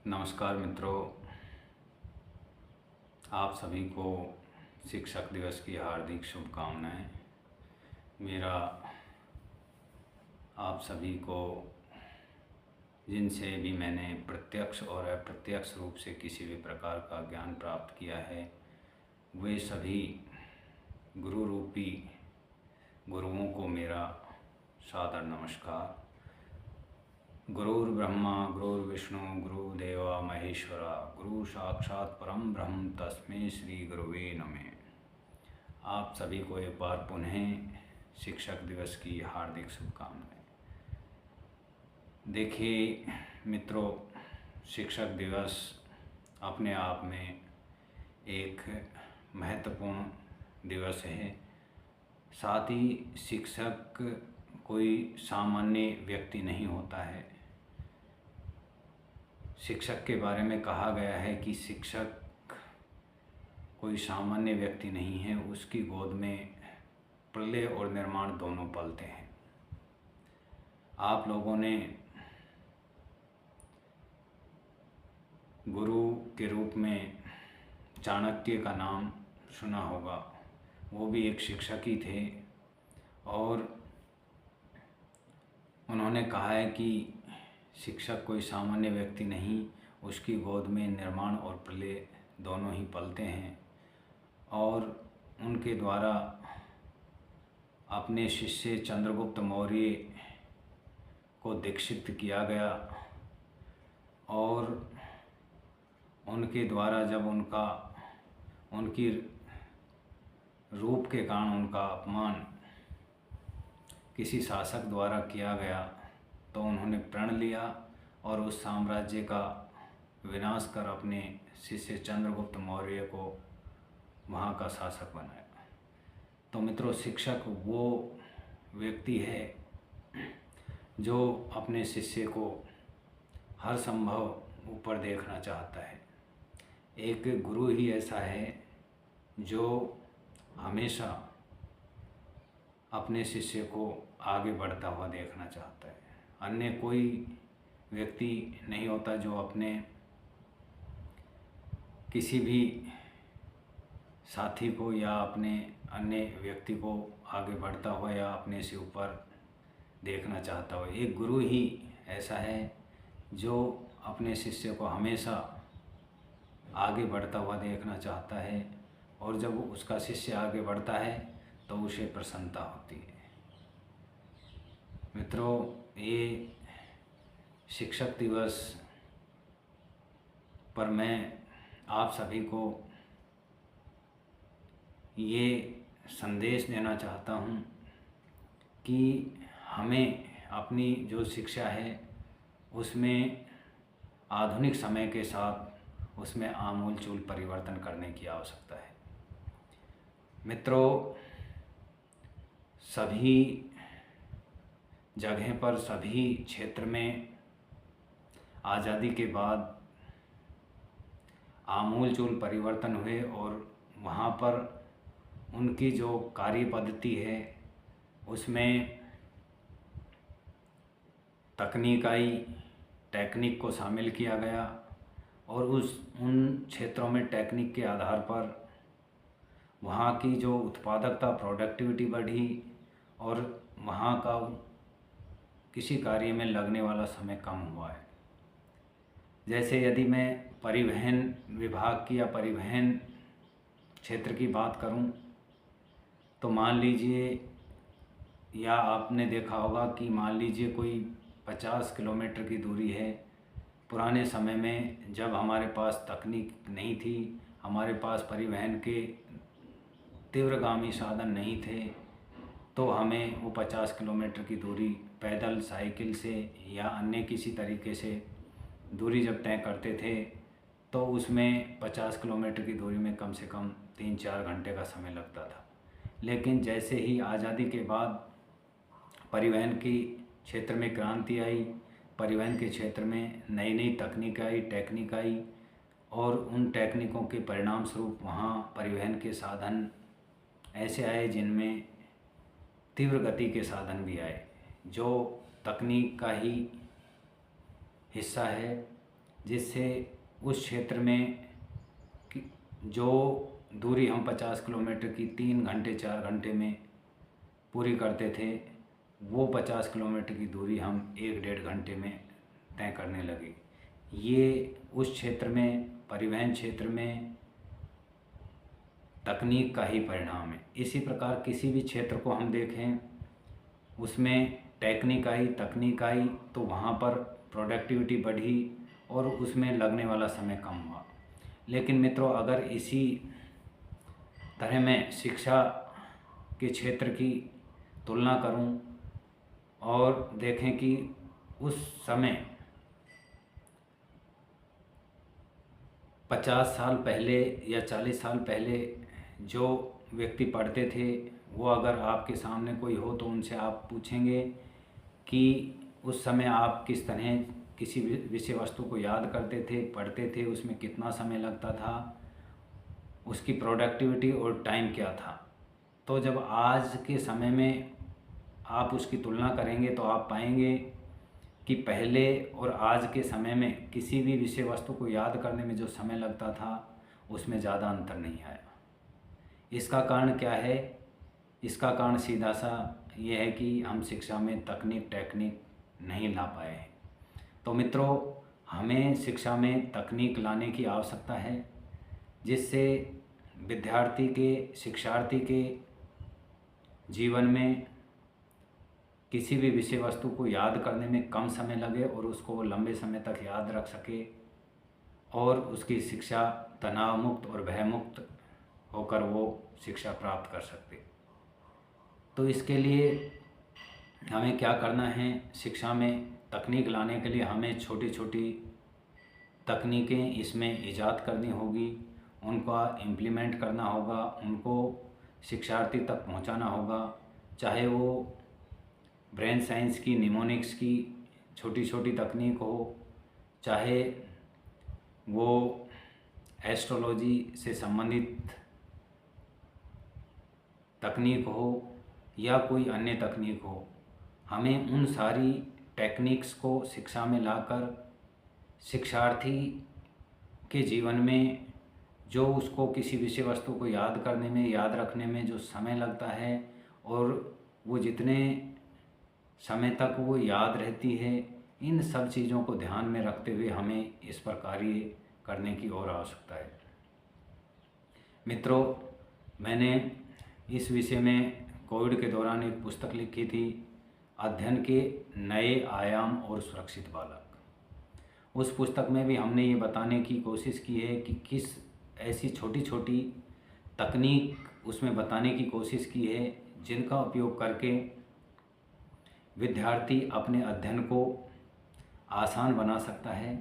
नमस्कार मित्रों, आप सभी को शिक्षक दिवस की हार्दिक शुभकामनाएं। मेरा आप सभी को जिनसे भी मैंने प्रत्यक्ष और अप्रत्यक्ष रूप से किसी भी प्रकार का ज्ञान प्राप्त किया है, वे सभी गुरु रूपी गुरुओं को मेरा सादर नमस्कार। गुरुर्ब्रह्मा गुरुर्विष्णु गुरुदेवा महेश्वरा, गुरु साक्षात परम ब्रह्म तस्मै श्री गुरुवे नमः। आप सभी को एक बार पुनः शिक्षक दिवस की हार्दिक शुभकामनाएं। देखिए मित्रों, शिक्षक दिवस अपने आप में एक महत्वपूर्ण दिवस है। साथ ही शिक्षक कोई सामान्य व्यक्ति नहीं होता है। शिक्षक के बारे में कहा गया है कि शिक्षक कोई सामान्य व्यक्ति नहीं है, उसकी गोद में प्रलय और निर्माण दोनों पलते हैं। आप लोगों ने गुरु के रूप में चाणक्य का नाम सुना होगा। वो भी एक शिक्षक ही थे और उन्होंने कहा है कि शिक्षक कोई सामान्य व्यक्ति नहीं, उसकी गोद में निर्माण और प्रलय दोनों ही पलते हैं। और उनके द्वारा अपने शिष्य चंद्रगुप्त मौर्य को दीक्षित किया गया और उनके द्वारा जब उनकी रूप के कारण उनका अपमान किसी शासक द्वारा किया गया तो उन्होंने प्रण लिया और उस साम्राज्य का विनाश कर अपने शिष्य चंद्रगुप्त मौर्य को वहाँ का शासक बनाया। तो मित्रों, शिक्षक वो व्यक्ति है जो अपने शिष्य को हर संभव ऊपर देखना चाहता है। एक गुरु ही ऐसा है जो हमेशा अपने शिष्य को आगे बढ़ता हुआ देखना चाहता है। अन्य कोई व्यक्ति नहीं होता जो अपने किसी भी साथी को या अपने अन्य व्यक्ति को आगे बढ़ता हुआ या अपने से ऊपर देखना चाहता हो। एक गुरु ही ऐसा है जो अपने शिष्य को हमेशा आगे बढ़ता हुआ देखना चाहता है और जब उसका शिष्य आगे बढ़ता है तो उसे प्रसन्नता होती है। मित्रों, ये शिक्षक दिवस पर मैं आप सभी को ये संदेश देना चाहता हूँ कि हमें अपनी जो शिक्षा है उसमें आधुनिक समय के साथ उसमें आमूल-चूल परिवर्तन करने की आवश्यकता है। मित्रों, सभी जगह पर, सभी क्षेत्र में आज़ादी के बाद आमूल-चूल परिवर्तन हुए और वहाँ पर उनकी जो कार्य पद्धति है उसमें तकनीक आई, टेक्निक को शामिल किया गया और उन क्षेत्रों में टेक्निक के आधार पर वहाँ की जो उत्पादकता, प्रोडक्टिविटी बढ़ी और वहाँ का किसी कार्य में लगने वाला समय कम हुआ है। जैसे यदि मैं परिवहन विभाग की या परिवहन क्षेत्र की बात करूं तो मान लीजिए, या आपने देखा होगा कि मान लीजिए कोई 50 किलोमीटर की दूरी है। पुराने समय में जब हमारे पास तकनीक नहीं थी, हमारे पास परिवहन के तीव्रगामी साधन नहीं थे, तो हमें वो 50 किलोमीटर की दूरी पैदल, साइकिल से या अन्य किसी तरीके से दूरी जब तय करते थे तो उसमें 50 किलोमीटर की दूरी में कम से कम 3-4 घंटे का समय लगता था। लेकिन जैसे ही आज़ादी के बाद परिवहन की क्षेत्र में क्रांति आई, परिवहन के क्षेत्र में नई नई तकनीक आई, टेक्निक आई और उन टेक्निकों के परिणाम स्वरूप वहाँ परिवहन के साधन ऐसे आए जिनमें तीव्र गति के साधन भी आए, जो तकनीक का ही हिस्सा है। जिससे उस क्षेत्र में जो दूरी हम 50 किलोमीटर की 3 घंटे 4 घंटे में पूरी करते थे, वो 50 किलोमीटर की दूरी हम 1-1.5 घंटे में तय करने लगे। ये उस क्षेत्र में, परिवहन क्षेत्र में तकनीक का ही परिणाम है। इसी प्रकार किसी भी क्षेत्र को हम देखें, उसमें तकनीक आई तो वहाँ पर प्रोडक्टिविटी बढ़ी और उसमें लगने वाला समय कम हुआ। लेकिन मित्रों, अगर इसी तरह मैं शिक्षा के क्षेत्र की तुलना करूं और देखें कि उस समय 50 साल पहले या 40 साल पहले जो व्यक्ति पढ़ते थे, वो अगर आपके सामने कोई हो तो उनसे आप पूछेंगे कि उस समय आप किस तरह किसी विषय वस्तु को याद करते थे, पढ़ते थे, उसमें कितना समय लगता था, उसकी प्रोडक्टिविटी और टाइम क्या था। तो जब आज के समय में आप उसकी तुलना करेंगे तो आप पाएंगे कि पहले और आज के समय में किसी भी विषय वस्तु को याद करने में जो समय लगता था, उसमें ज़्यादा अंतर नहीं आया। इसका कारण क्या है? इसका कारण सीधा सा ये है कि हम शिक्षा में टेक्निक नहीं ला पाए हैं। तो मित्रों, हमें शिक्षा में तकनीक लाने की आवश्यकता है, जिससे शिक्षार्थी के जीवन में किसी भी विषय वस्तु को याद करने में कम समय लगे और उसको वो लंबे समय तक याद रख सके और उसकी शिक्षा तनाव मुक्त और भय मुक्त होकर वो शिक्षा प्राप्त कर सकते। तो इसके लिए हमें क्या करना है? शिक्षा में तकनीक लाने के लिए हमें छोटी छोटी तकनीकें इसमें ईजाद करनी होगी, उनका इम्प्लीमेंट करना होगा, उनको शिक्षार्थी तक पहुंचाना होगा। चाहे वो ब्रेन साइंस की, निमोनिक्स की छोटी छोटी तकनीक हो, चाहे वो एस्ट्रोलॉजी से संबंधित तकनीक हो या कोई अन्य तकनीक हो, हमें उन सारी टेक्निक्स को शिक्षा में लाकर शिक्षार्थी के जीवन में जो उसको किसी विषय वस्तु को याद करने में, याद रखने में जो समय लगता है और वो जितने समय तक वो याद रहती है, इन सब चीज़ों को ध्यान में रखते हुए हमें इस पर कार्य करने की और आवश्यकता है। मित्रों, मैंने इस विषय में कोविड के दौरान एक पुस्तक लिखी थी, अध्ययन के नए आयाम और सुरक्षित बालक। उस पुस्तक में भी हमने ये बताने की कोशिश की है कि किस ऐसी छोटी छोटी तकनीक उसमें बताने की कोशिश की है जिनका उपयोग करके विद्यार्थी अपने अध्ययन को आसान बना सकता है।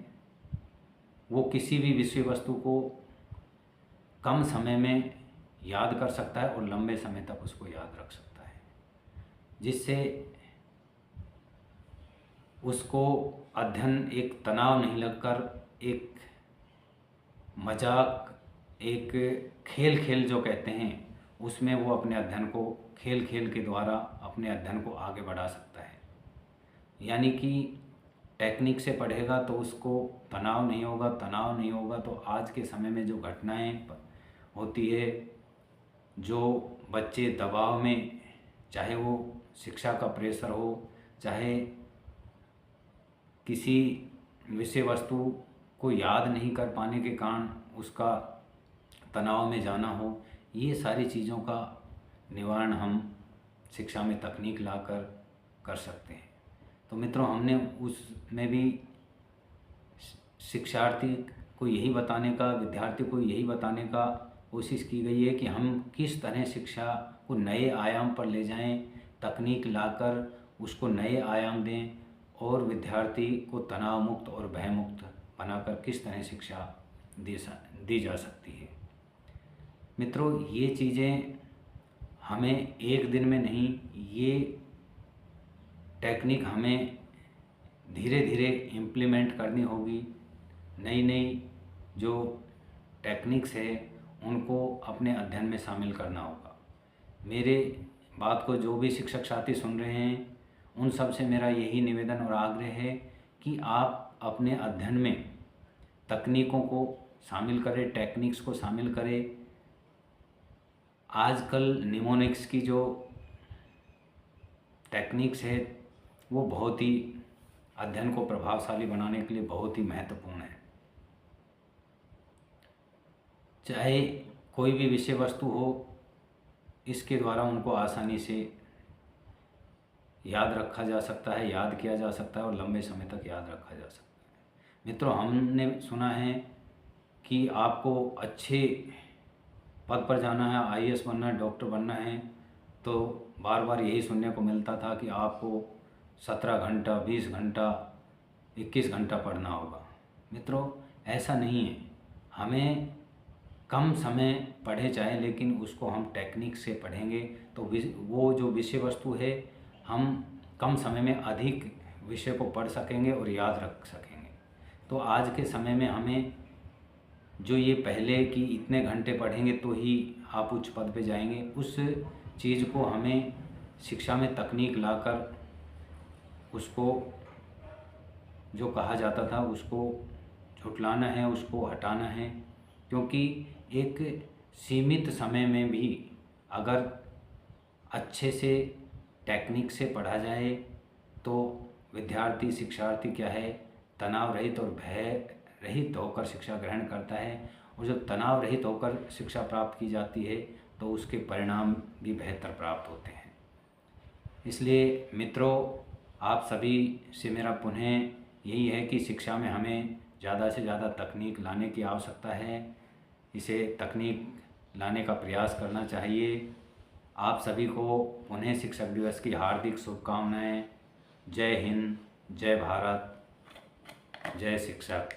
वो किसी भी विषय वस्तु को कम समय में याद कर सकता है और लंबे समय तक उसको याद रख सकता है, जिससे उसको अध्ययन एक तनाव नहीं लगकर एक मजाक, एक खेल जो कहते हैं, उसमें वो अपने अध्ययन को खेल के द्वारा अपने अध्ययन को आगे बढ़ा सकता है। यानी कि टेक्निक से पढ़ेगा तो उसको तनाव नहीं होगा तो आज के समय में जो घटनाएं होती है, जो बच्चे दबाव में, चाहे वो शिक्षा का प्रेशर हो, चाहे किसी विषय वस्तु को याद नहीं कर पाने के कारण उसका तनाव में जाना हो, ये सारी चीज़ों का निवारण हम शिक्षा में तकनीक लाकर कर सकते हैं। तो मित्रों, हमने उसमें भी शिक्षार्थी को यही बताने का, विद्यार्थी को यही बताने का कोशिश की गई है कि हम किस तरह शिक्षा को नए आयाम पर ले जाएं, तकनीक लाकर उसको नए आयाम दें और विद्यार्थी को तनाव मुक्त और भय मुक्त बनाकर किस तरह शिक्षा दी जा सकती है। मित्रों, ये चीज़ें हमें एक दिन में नहीं, ये टेक्निक हमें धीरे धीरे इम्प्लीमेंट करनी होगी। नई जो टेक्निक्स है उनको अपने अध्ययन में शामिल करना होगा। मेरे बात को जो भी शिक्षक साथी सुन रहे हैं, उन सब से मेरा यही निवेदन और आग्रह है कि आप अपने अध्ययन में तकनीकों को शामिल करें, टेक्निक्स को शामिल करें। आजकल निमोनिक्स की जो टेक्निक्स है वो बहुत ही अध्ययन को प्रभावशाली बनाने के लिए बहुत ही महत्वपूर्ण है। चाहे कोई भी विषय वस्तु हो, इसके द्वारा उनको आसानी से याद रखा जा सकता है, याद किया जा सकता है और लंबे समय तक याद रखा जा सकता है। मित्रों, हमने सुना है कि आपको अच्छे पद पर जाना है, आईएएस बनना है, डॉक्टर बनना है, तो बार बार यही सुनने को मिलता था कि आपको 17 घंटा, 20 घंटा, 21 घंटा पढ़ना होगा। मित्रों, ऐसा नहीं है। हमें कम समय पढ़े चाहे, लेकिन उसको हम टेक्निक से पढ़ेंगे तो वो जो विषय वस्तु है हम कम समय में अधिक विषय को पढ़ सकेंगे और याद रख सकेंगे। तो आज के समय में हमें जो ये पहले कि इतने घंटे पढ़ेंगे तो ही आप उच्च पद पे जाएंगे, उस चीज़ को हमें शिक्षा में तकनीक लाकर उसको जो कहा जाता था उसको झुठलाना है, उसको हटाना है। क्योंकि एक सीमित समय में भी अगर अच्छे से टेक्निक से पढ़ा जाए तो विद्यार्थी, शिक्षार्थी क्या है, तनाव रहित और भय रहित होकर शिक्षा ग्रहण करता है। और जब तनाव रहित होकर शिक्षा प्राप्त की जाती है तो उसके परिणाम भी बेहतर प्राप्त होते हैं। इसलिए मित्रों, आप सभी से मेरा पुनः यही है कि शिक्षा में हमें ज़्यादा से ज़्यादा तकनीक लाने की आवश्यकता है। इसे तकनीक लाने का प्रयास करना चाहिए। आप सभी को पुनः शिक्षक दिवस की हार्दिक शुभकामनाएं। जय हिंद, जय भारत, जय शिक्षक।